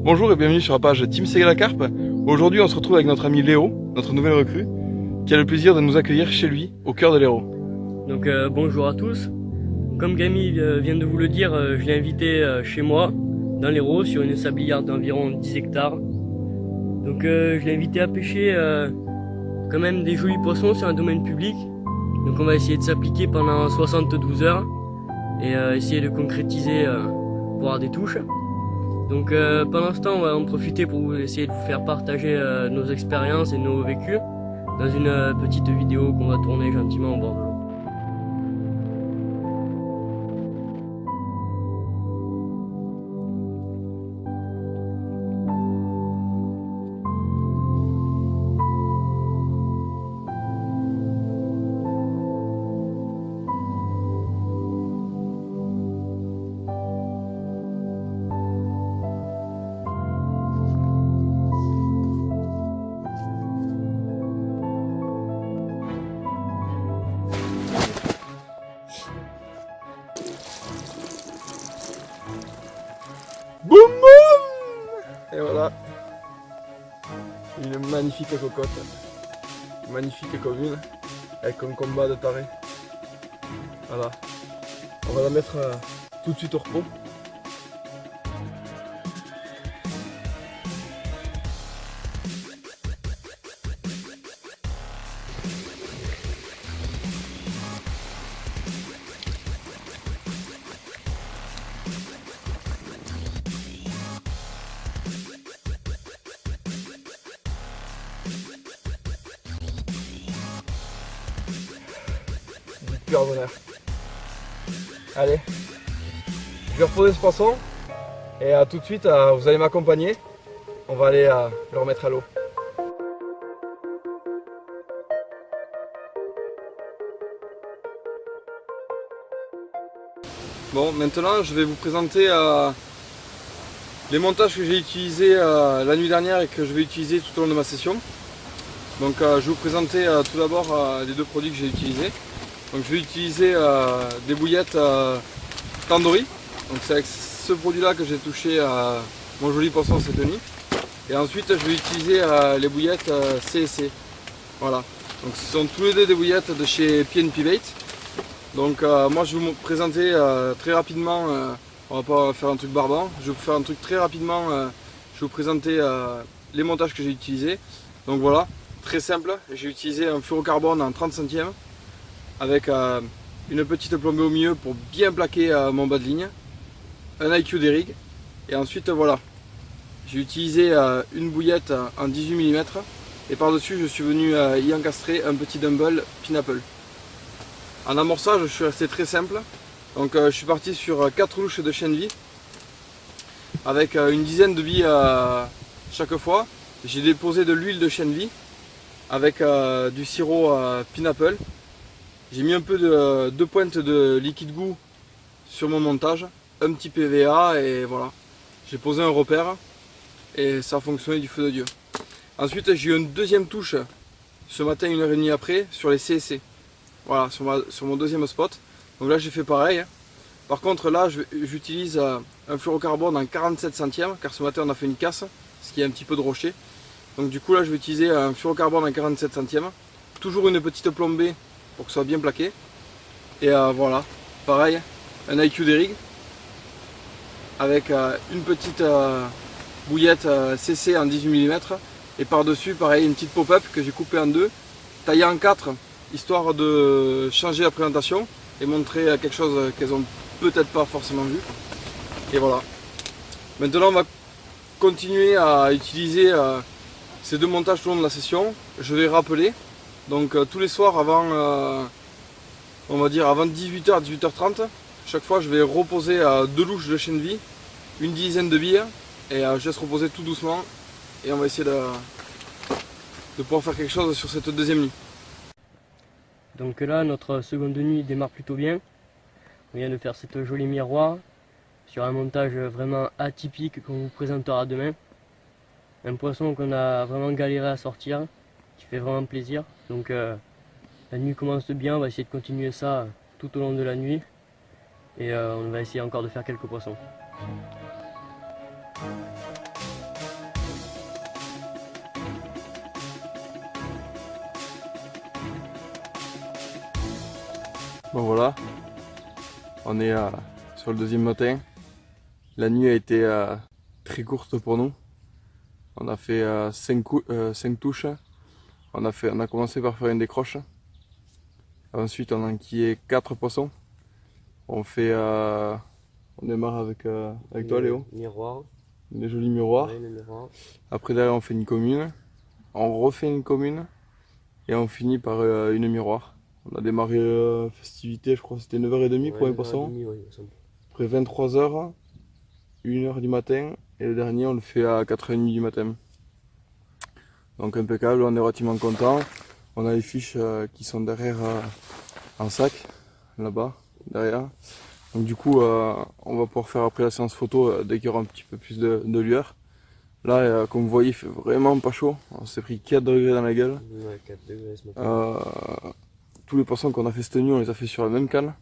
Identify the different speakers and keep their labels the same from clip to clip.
Speaker 1: Bonjour et bienvenue sur la page Team Ségala Carpe. Aujourd'hui on se retrouve avec notre ami Léo, notre nouvelle recrue, qui a le plaisir de nous accueillir chez lui, au cœur de l'Hérault.
Speaker 2: Donc bonjour à tous. Comme Camille vient de vous le dire, je l'ai invité chez moi, dans l'Hérault, sur une sablière d'environ 10 hectares. Donc je l'ai invité à pêcher quand même des jolis poissons sur un domaine public. Donc on va essayer de s'appliquer pendant 72 heures et essayer de concrétiser pour avoir des touches. Donc pendant ce temps, on va en profiter pour essayer de vous faire partager nos expériences et nos vécus dans une petite vidéo qu'on va tourner gentiment au bord de l'eau.
Speaker 1: Boum boum! Et voilà, une magnifique cocotte, magnifique comme une, avec un combat de taré. Voilà, on va la mettre tout de suite au repos. Pur bonheur. Allez, je vais reposer ce poisson et tout de suite vous allez m'accompagner. On va aller le remettre à l'eau. Bon, maintenant je vais vous présenter les montages que j'ai utilisés la nuit dernière et que je vais utiliser tout au long de ma session. Donc je vais vous présenter tout d'abord les deux produits que j'ai utilisés. Donc je vais utiliser des bouillettes tandoori. Donc c'est avec ce produit là que j'ai touché mon joli poisson cette nuit. Et ensuite je vais utiliser les bouillettes CSC. Voilà. Donc ce sont tous les deux des bouillettes de chez PNP Bait. Donc moi je vais vous présenter très rapidement, on va pas faire un truc barbant, je vais vous faire un truc très rapidement, je vais vous présenter les montages que j'ai utilisés. Donc voilà, très simple, j'ai utilisé un fluorocarbone en 30 centièmes avec une petite plombée au milieu pour bien plaquer mon bas de ligne, un IQ des rigs, et ensuite voilà, j'ai utilisé une bouillette en 18 mm et par dessus je suis venu y encastrer un petit dumbbell Pineapple. En amorçage, je suis resté très simple. Donc je suis parti sur 4 louches de chêne vie avec une dizaine de billes chaque fois. J'ai déposé de l'huile de chêne vie avec du sirop Pineapple. J'ai mis un peu de 2 pointes de liquide goût sur mon montage, un petit PVA et voilà. J'ai posé un repère et ça a fonctionné du feu de Dieu. Ensuite j'ai eu une deuxième touche ce matin 1h30 après sur les CSC. Voilà, sur mon deuxième spot. Donc là j'ai fait pareil. Par contre là j'utilise un fluorocarbone en 47 centièmes car ce matin on a fait une casse, ce qui est un petit peu de rocher. Donc du coup là je vais utiliser un fluorocarbone en 47 centièmes. Toujours une petite plombée pour que ce soit bien plaqué. Et voilà, pareil, un IQ des rigs avec une petite bouillette CC en 18 mm. Et par dessus pareil une petite pop-up que j'ai coupée en deux, taillée en 4. Histoire de changer la présentation et montrer quelque chose qu'elles ont peut-être pas forcément vu. Et voilà. Maintenant on va continuer à utiliser ces deux montages tout au long de la session. Je vais rappeler. Donc tous les soirs avant on va dire avant 18h, 18h30, chaque fois je vais reposer 2 louches de chêne vie, une dizaine de billes et je laisse reposer tout doucement et on va essayer de pouvoir faire quelque chose sur cette deuxième nuit.
Speaker 2: Donc là, notre seconde nuit démarre plutôt bien. On vient de faire cette jolie miroir sur un montage vraiment atypique qu'on vous présentera demain. Un poisson qu'on a vraiment galéré à sortir, qui fait vraiment plaisir. Donc la nuit commence bien, on va essayer de continuer ça tout au long de la nuit. Et on va essayer encore de faire quelques poissons.
Speaker 1: Bon voilà, on est sur le deuxième matin. La nuit a été très courte pour nous. On a fait 5 touches. On a commencé par faire une décroche. Ensuite on a enquillé 4 poissons. On démarre avec toi Léo.
Speaker 2: Miroir.
Speaker 1: Des jolis miroirs.
Speaker 2: Ouais, les miroirs.
Speaker 1: Après derrière on fait une commune. On refait une commune. Et on finit par une miroir. On a démarré festivité, je crois que c'était 9h30 pour les poissons.
Speaker 2: Ouais, il me semble.
Speaker 1: Après 23h, 1h du matin. Et le dernier on le fait à 4h30 du matin. Donc impeccable, on est relativement content. On a les fiches qui sont derrière en sac, là-bas, derrière. Donc du coup, on va pouvoir faire après la séance photo dès qu'il y aura un petit peu plus de lueur. Là, comme vous voyez, il fait vraiment pas chaud. On s'est pris 4 degrés dans la gueule.
Speaker 2: Ouais, 4 degrés ce matin.
Speaker 1: Tous les poissons qu'on a fait cette nuit, on les a fait sur la même canne.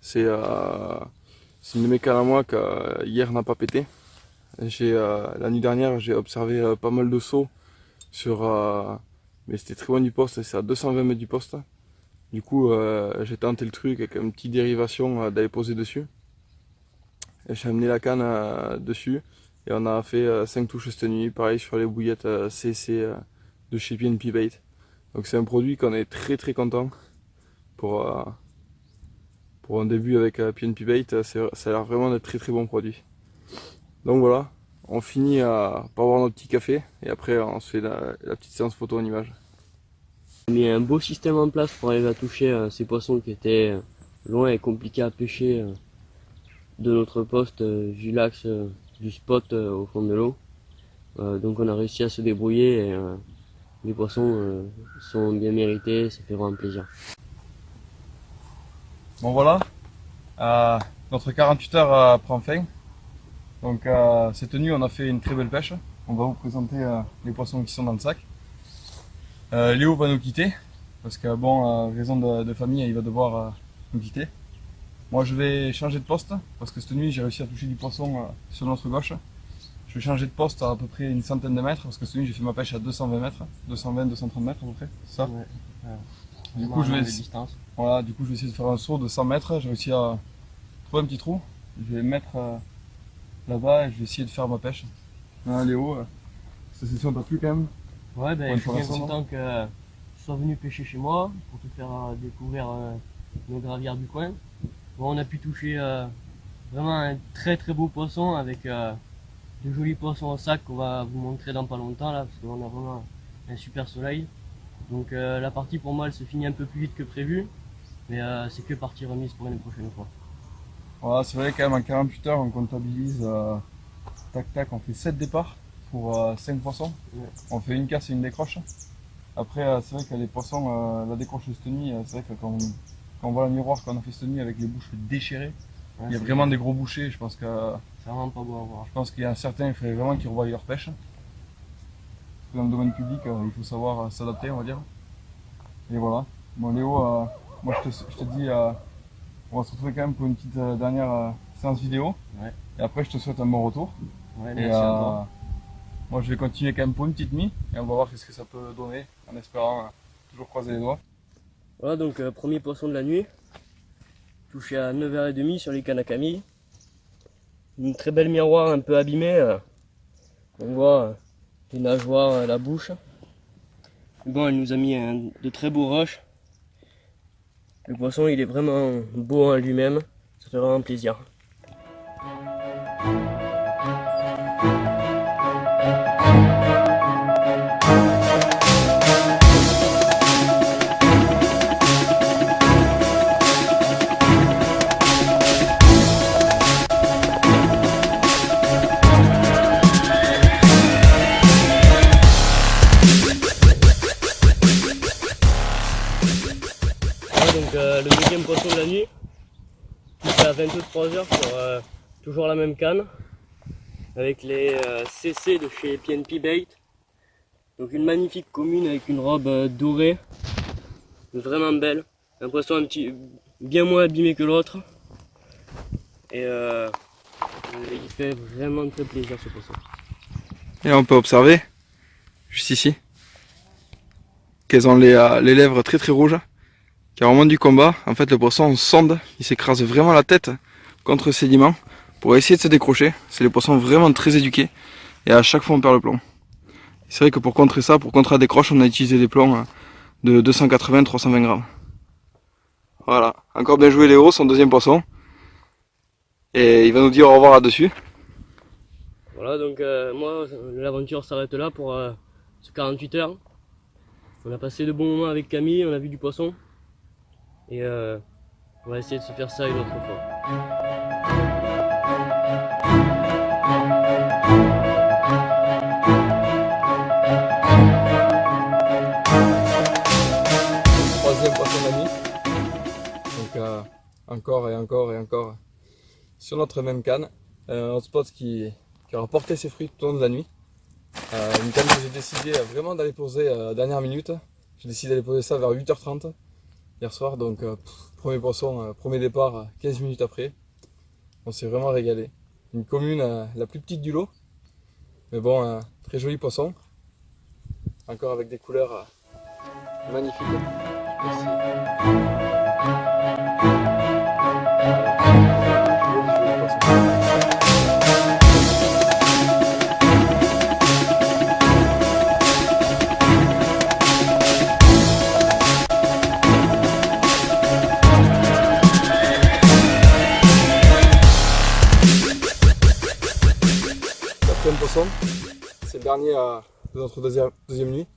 Speaker 1: C'est une de mes cannes à moi qui hier n'a pas pété. La nuit dernière, j'ai observé pas mal de sauts mais c'était très loin du poste, c'est à 220 mètres du poste. Du coup, j'ai tenté le truc avec une petite dérivation d'aller poser dessus. Et j'ai amené la canne dessus et on a fait 5 touches cette nuit, pareil sur les bouillettes CC de chez PNP Bait. Donc c'est un produit qu'on est très très content pour un début avec PNP Bait, ça a l'air vraiment d'être très très bon produit. Donc voilà, on finit par boire notre petit café et après on se fait la petite séance photo en image.
Speaker 2: On a mis un beau système en place pour arriver à toucher ces poissons qui étaient loin et compliqués à pêcher de notre poste vu l'axe du spot au fond de l'eau. Donc on a réussi à se débrouiller et les poissons sont bien mérités, ça fait vraiment plaisir.
Speaker 1: Bon voilà, notre 48 heures prend fin. Donc cette nuit on a fait une très belle pêche. On va vous présenter les poissons qui sont dans le sac. Léo va nous quitter parce que bon, raison de famille, il va devoir nous quitter. Moi je vais changer de poste parce que cette nuit j'ai réussi à toucher du poisson sur notre gauche. Je vais changer de poste à peu près une centaine de mètres parce que cette nuit j'ai fait ma pêche à 220 mètres, 220-230 mètres à peu près, c'est ça.
Speaker 2: Ouais.
Speaker 1: Du coup, je vais essayer de faire un saut de 100 mètres. J'ai réussi à trouver un petit trou. Je vais me mettre là-bas et je vais essayer de faire ma pêche. Hein, Léo, cette session t'a plu quand même?
Speaker 2: Ouais, ben, je suis bien content que tu sois venu pêcher chez moi pour te faire découvrir nos gravières du coin. Bon, on a pu toucher vraiment un très très beau poisson avec de jolis poissons au sac qu'on va vous montrer dans pas longtemps là parce qu'on a vraiment un super soleil. Donc la partie pour moi elle se finit un peu plus vite que prévu, mais c'est que partie remise pour une prochaine fois.
Speaker 1: Voilà, c'est vrai quand même en 48 heures on comptabilise tac tac, on fait 7 départs pour 5 poissons. Ouais. On fait une casse et une décroche. Après c'est vrai que les poissons, la décroche de cette nuit, c'est vrai que quand on voit le miroir qu'on a fait cette nuit avec les bouches déchirées, ouais, il y a vraiment des gros bouchers, je pense que
Speaker 2: c'est vraiment pas beau à voir.
Speaker 1: Je pense qu'il y a certains, il faudrait vraiment qu'ils revoient leur pêche. Dans le domaine public, il faut savoir s'adapter, on va dire. Et voilà. Bon Léo, moi je te dis, on va se retrouver quand même pour une petite dernière séance vidéo. Ouais. Et après je te souhaite un bon retour.
Speaker 2: Ouais, merci à toi.
Speaker 1: Moi je vais continuer quand même pour une petite nuit et on va voir ce que ça peut donner en espérant toujours croiser les doigts.
Speaker 2: Voilà donc premier poisson de la nuit. Touché à 9h30 sur les cannes à Camille. Une très belle miroir un peu abîmée. On voit les nageoires, la bouche. Bon, elle nous a mis de très beaux rushs. Le poisson il est vraiment beau en lui-même, ça fait vraiment plaisir. Le deuxième poisson de la nuit, c'est à 23h sur toujours la même canne, avec les CC de chez PNP Bait. Donc une magnifique commune avec une robe dorée, vraiment belle. Un poisson bien moins abîmé que l'autre. Et il fait vraiment très plaisir ce poisson.
Speaker 1: Et on peut observer, juste ici, qu'elles ont les lèvres très très rouges. car au moment du combat, en fait le poisson sonde, il s'écrase vraiment la tête contre le sédiment pour essayer de se décrocher. C'est des poissons vraiment très éduqués et à chaque fois on perd le plomb. C'est vrai que pour contrer ça, pour contrer la décroche, on a utilisé des plombs de 280-320 grammes. Voilà, encore bien joué Léo, son deuxième poisson. Et il va nous dire au revoir là-dessus.
Speaker 2: Voilà, donc moi, l'aventure s'arrête là pour ce 48 heures. On a passé de bons moments avec Camille, on a vu du poisson. Et on va essayer de se faire ça une autre fois.
Speaker 1: Troisième poisson de la nuit. Donc encore et encore et encore sur notre même canne. Un hotspot qui aura porté ses fruits tout au long de la nuit. Une canne que j'ai décidé vraiment d'aller poser à la dernière minute. J'ai décidé d'aller poser ça vers 8h30 hier soir. Donc premier poisson, premier départ 15 minutes après. On s'est vraiment régalé. Une commune la plus petite du lot. Mais bon, très joli poisson. Encore avec des couleurs magnifiques. Merci. Quatrième poisson, c'est le dernier de notre deuxième nuit.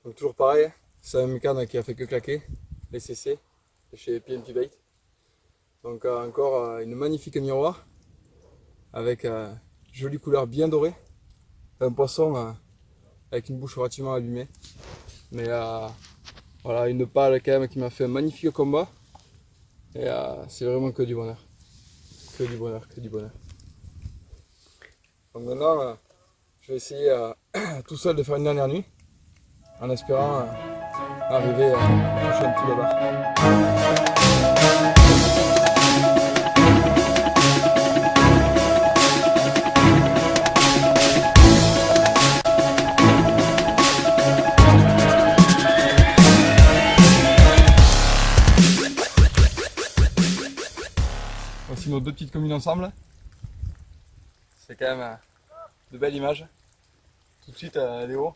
Speaker 1: Donc toujours pareil, c'est la même canne qui a fait que claquer, les CC de chez PMP Bait. Donc encore une magnifique miroir avec jolie couleur bien dorée. Un poisson avec une bouche relativement allumée. Mais voilà, une pâle quand même qui m'a fait un magnifique combat. Et c'est vraiment que du bonheur. Que du bonheur, que du bonheur. Donc maintenant, je vais essayer tout seul de faire une dernière nuit, en espérant arriver à toucher un petit babar. Voici nos deux petites communes ensemble. C'est quand même de belles images. Tout de suite, Léo,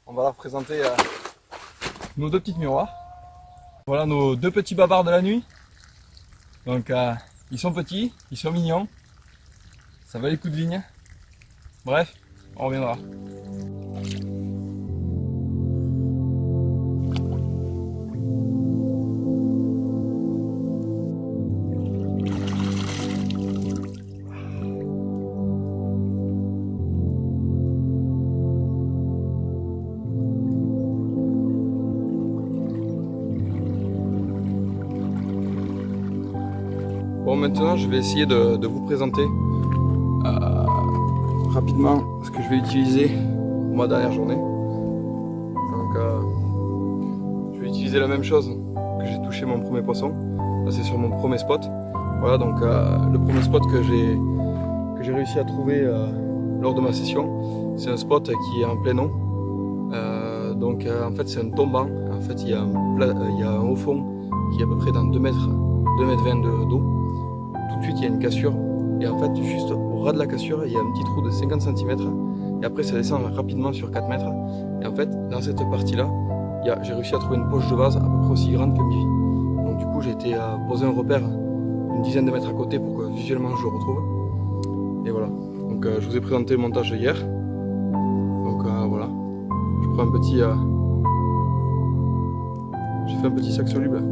Speaker 1: on va leur présenter nos deux petites miroirs. Voilà nos deux petits babards de la nuit. Donc ils sont petits, ils sont mignons. Ça va les coups de vigne. Bref, on reviendra. Bon, maintenant je vais essayer de vous présenter rapidement ce que je vais utiliser pour ma dernière journée. Donc je vais utiliser la même chose que j'ai touché mon premier poisson. Là c'est sur mon premier spot. Voilà, donc le premier spot que j'ai réussi à trouver lors de ma session, c'est un spot qui est en plein eau. Donc en fait c'est un tombant. En fait il y a un haut fond qui est à peu près dans 2 mètres 20 d'eau. Tout de suite il y a une cassure et en fait juste au ras de la cassure il y a un petit trou de 50 cm et après ça descend rapidement sur 4 mètres et en fait dans cette partie là j'ai réussi à trouver une poche de vase à peu près aussi grande que mi-vie. Donc du coup j'ai été poser un repère une dizaine de mètres à côté pour que visuellement je le retrouve et voilà. Donc je vous ai présenté le montage hier. Donc voilà, je prends un petit j'ai fait un petit sac soluble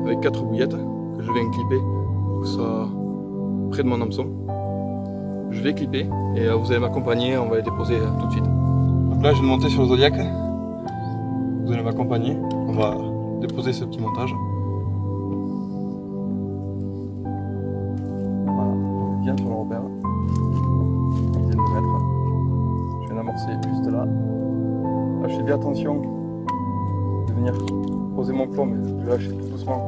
Speaker 1: avec 4 bouillettes que je viens clipper pour que ça soit près de mon hameçon. Je vais clipper et vous allez m'accompagner, on va les déposer tout de suite. Donc là je vais monter sur le Zodiac, vous allez m'accompagner, on va déposer ce petit montage. Voilà, on est bien sur le repère, une dizaine de mètres. Je viens d'amorcer juste là. Là je fais bien attention de venir poser mon plomb, mais je le lâche tout doucement.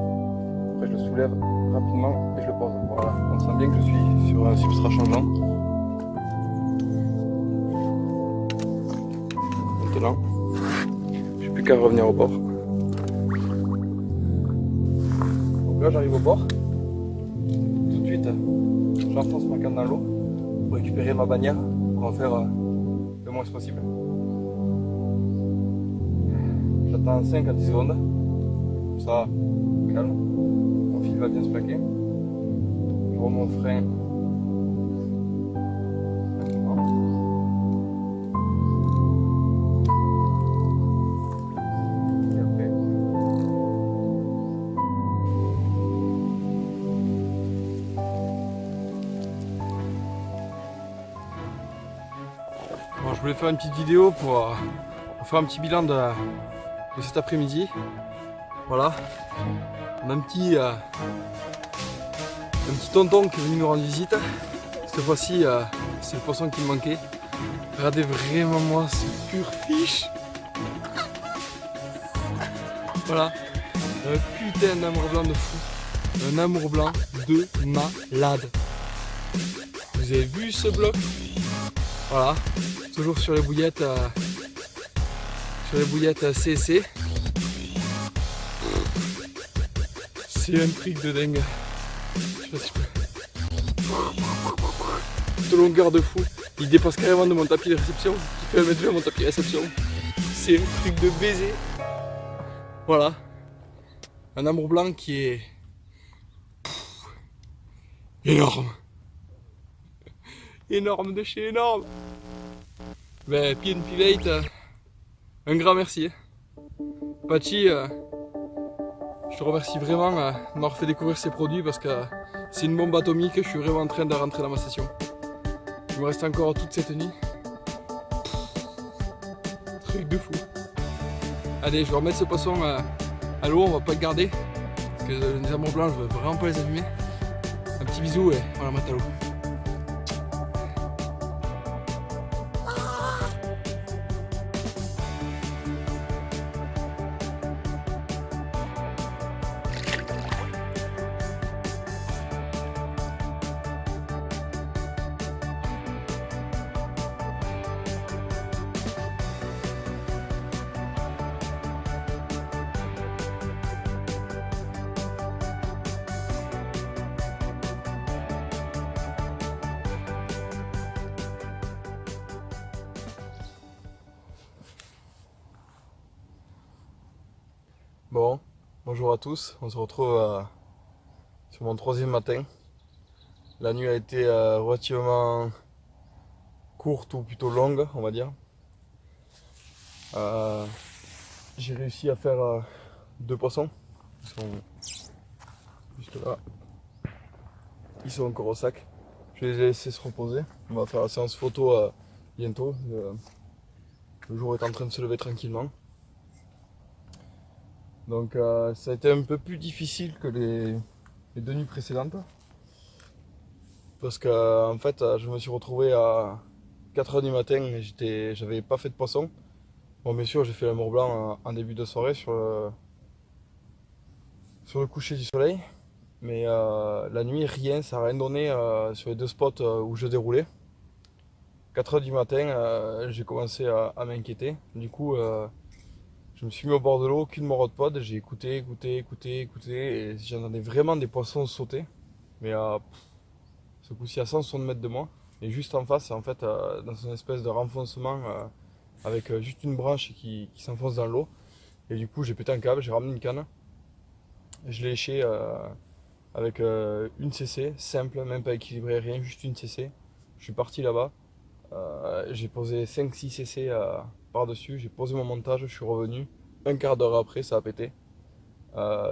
Speaker 1: Après je le soulève rapidement et je le pose. Voilà, on sent bien que je suis sur un substrat changeant. Maintenant, je n'ai plus qu'à revenir au bord. Là j'arrive au bord. Tout de suite, j'enfonce ma canne dans l'eau pour récupérer ma bannière pour en faire le moins possible. J'attends 5 à 10 secondes. Comme ça, calme. Mon fil va bien se plaquer. Je remets mon frein. Et après. Bon, je voulais faire une petite vidéo pour faire un petit bilan de cet après-midi. Voilà. On a un petit tonton qui est venu nous rendre visite. Cette fois-ci, c'est le poisson qui me manquait. Regardez vraiment moi, c'est pure fiche. Voilà. Un putain d'amour blanc de fou. Un amour blanc de malade. Vous avez vu ce bloc? Voilà. Toujours sur les bouillettes. CSC. C'est un truc de dingue. Je sais pas si je peux. De longueur de fou. Il dépasse carrément de mon tapis de réception. Il fait 1m20 mon tapis de réception. C'est un truc de baiser. Voilà. Un amour blanc qui est énorme. Énorme de chez énorme. Ben, P&P Late, un grand merci. Patchy, je te remercie vraiment de m'avoir fait découvrir ces produits parce que c'est une bombe atomique. Je suis vraiment en train de rentrer dans ma session. Il me reste encore toute cette nuit. Truc de fou. Allez, je vais remettre ce poisson à l'eau, on va pas le garder. Parce que les amours blancs, je veux vraiment pas les allumer. Un petit bisou et on va la mettre à l'eau. Bon, bonjour à tous, on se retrouve sur mon 3e matin. La nuit a été relativement courte ou plutôt longue, on va dire. J'ai réussi à faire 2 poissons. Ils sont juste là. Ils sont encore au sac. Je vais les laisser se reposer. On va faire la séance photo bientôt. Le jour est en train de se lever tranquillement. Donc ça a été un peu plus difficile que les 2 nuits précédentes. Parce que en fait je me suis retrouvé à 4h du matin et j'avais pas fait de poisson. Bon, bien sûr j'ai fait l'amour blanc en début de soirée sur le coucher du soleil. Mais la nuit rien, ça n'a rien donné sur les 2 spots où je déroulais. 4h du matin j'ai commencé à m'inquiéter. Du coup je me suis mis au bord de l'eau, aucune morode pod, j'ai écouté, et j'entendais vraiment des poissons sauter. Mais ce coup-ci à 160 mètres de moi. Et juste en face, en fait, dans une espèce de renfoncement avec juste une branche qui s'enfonce dans l'eau. Et du coup, j'ai pété un câble, j'ai ramené une canne. Je l'ai léché avec une CC, simple, même pas équilibré, rien, juste une CC. Je suis parti là-bas. J'ai posé 5-6 CC par-dessus, j'ai posé mon montage, je suis revenu. Un quart d'heure après, ça a pété.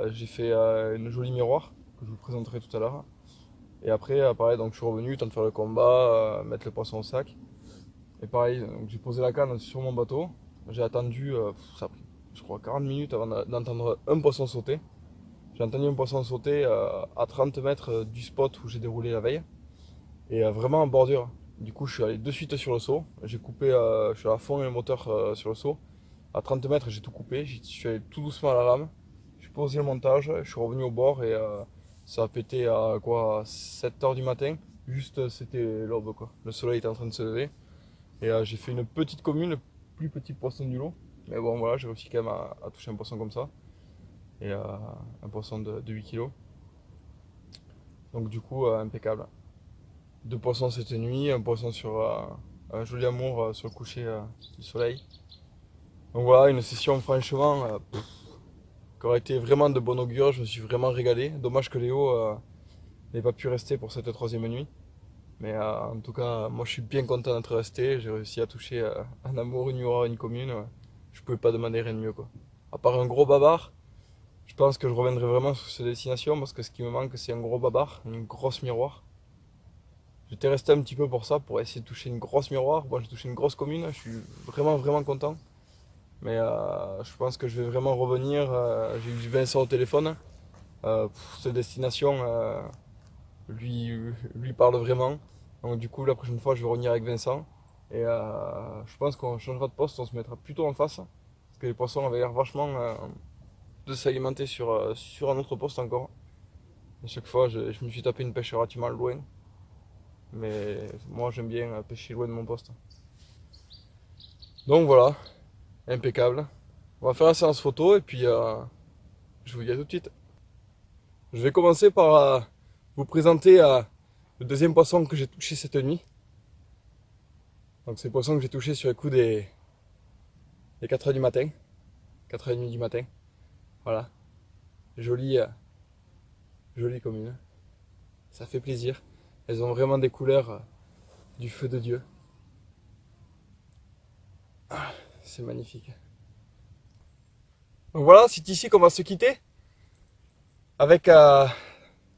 Speaker 1: J'ai fait une jolie miroir que je vous présenterai tout à l'heure. Et après, pareil, donc je suis revenu, temps de faire le combat, mettre le poisson au sac. Et pareil, donc j'ai posé la canne sur mon bateau. J'ai attendu, ça a pris, je crois, 40 minutes avant d'entendre un poisson sauter. J'ai entendu un poisson sauter à 30 mètres du spot où j'ai déroulé la veille. Et vraiment en bordure. Du coup, je suis allé de suite sur le seau. J'ai coupé, je suis à fond et le moteur sur le seau. À 30 mètres, j'ai tout coupé. Je suis allé tout doucement à la rame. J'ai posé le montage. Je suis revenu au bord et ça a pété à quoi, 7h du matin. Juste, c'était l'aube quoi. Le soleil était en train de se lever. Et j'ai fait une petite commune, le plus petit poisson du lot. Mais bon, voilà, j'ai réussi quand même à toucher un poisson comme ça. Et un poisson de 8 kg. Donc du coup, impeccable. 2 poissons cette nuit, un poisson sur un joli amour sur le coucher du soleil. Donc voilà, une session franchement qui aurait été vraiment de bon augure, je me suis vraiment régalé. Dommage que Léo n'ait pas pu rester pour cette 3e nuit. Mais en tout cas, moi je suis bien content d'être resté, j'ai réussi à toucher un amour, une Miroir, une commune. Je pouvais pas demander rien de mieux quoi. À part un gros babar, je pense que je reviendrai vraiment sur cette destination parce que ce qui me manque c'est un gros babar, une grosse Miroir. J'étais resté un petit peu pour ça, pour essayer de toucher une grosse Miroir. Bon, j'ai touché une grosse commune, je suis vraiment content. Mais je pense que je vais vraiment revenir. J'ai eu Vincent au téléphone. Cette destination lui parle vraiment. Donc du coup, la prochaine fois, je vais revenir avec Vincent. Et je pense qu'on changera de poste, on se mettra plutôt en face. Parce que les poissons avaient l'air vachement de s'alimenter sur un autre poste encore. À chaque fois, je me suis tapé une pêche relativement loin. Mais moi, j'aime bien pêcher loin de mon poste. Donc voilà, impeccable. On va faire la séance photo et puis je vous dis à tout de suite. Je vais commencer par vous présenter le 2e poisson que j'ai touché cette nuit. Donc c'est le poisson que j'ai touché sur le coup des 4h du matin. 4h30 du matin. Voilà. Jolie commune. Ça fait plaisir. Elles ont vraiment des couleurs du feu de Dieu. Ah, c'est magnifique. Donc voilà, c'est ici qu'on va se quitter. Avec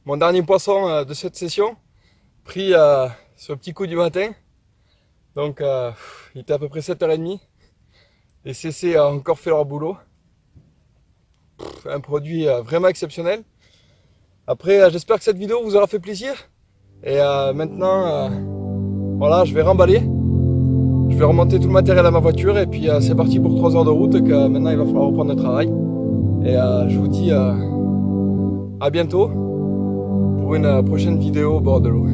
Speaker 1: mon dernier poisson de cette session. Pris sur le petit coup du matin. Donc il était à peu près 7h30. Les CC ont encore fait leur boulot. Un produit vraiment exceptionnel. Après, j'espère que cette vidéo vous aura fait plaisir. Et maintenant, voilà, je vais remballer. Je vais remonter tout le matériel à ma voiture. Et puis c'est parti pour 3 heures de route. Que maintenant, il va falloir reprendre le travail. Et je vous dis à bientôt pour une prochaine vidéo au bord de l'eau.